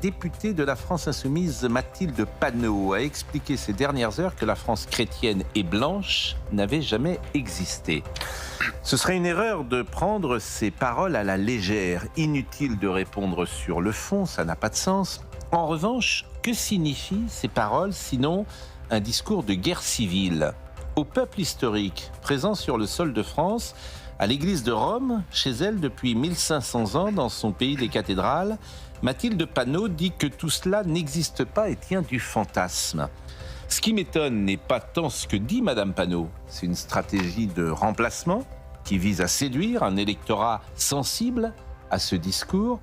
Députée de la France insoumise Mathilde Panot a expliqué ces dernières heures que la France chrétienne et blanche n'avait jamais existé. Ce serait une erreur de prendre ces paroles à la légère. Inutile de répondre sur le fond, ça n'a pas de sens. En revanche, que signifient ces paroles sinon un discours de guerre civile au peuple historique présent sur le sol de France, à l'église de Rome, chez elle depuis 1500 ans dans son pays des cathédrales? Mathilde Panot dit que tout cela n'existe pas et tient du fantasme. Ce qui m'étonne n'est pas tant ce que dit Madame Panot, c'est une stratégie de remplacement qui vise à séduire un électorat sensible à ce discours.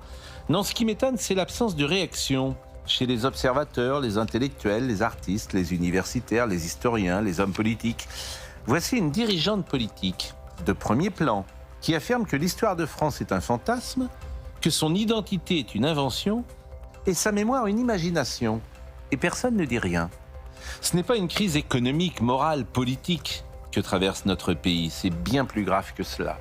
Non, ce qui m'étonne, c'est l'absence de réaction chez les observateurs, les intellectuels, les artistes, les universitaires, les historiens, les hommes politiques. Voici une dirigeante politique de premier plan qui affirme que l'histoire de France est un fantasme, que son identité est une invention et sa mémoire une imagination. Et personne ne dit rien. Ce n'est pas une crise économique, morale, politique que traverse notre pays. C'est bien plus grave que cela.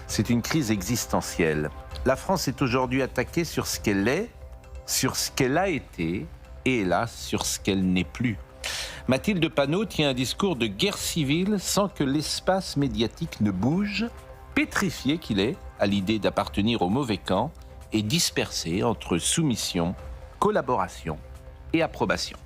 C'est une crise existentielle. La France est aujourd'hui attaquée sur ce qu'elle est, sur ce qu'elle a été et hélas sur ce qu'elle n'est plus. Mathilde Panot tient un discours de guerre civile sans que l'espace médiatique ne bouge, pétrifié qu'il est à l'idée d'appartenir au mauvais camp et dispersé entre soumission, collaboration et approbation.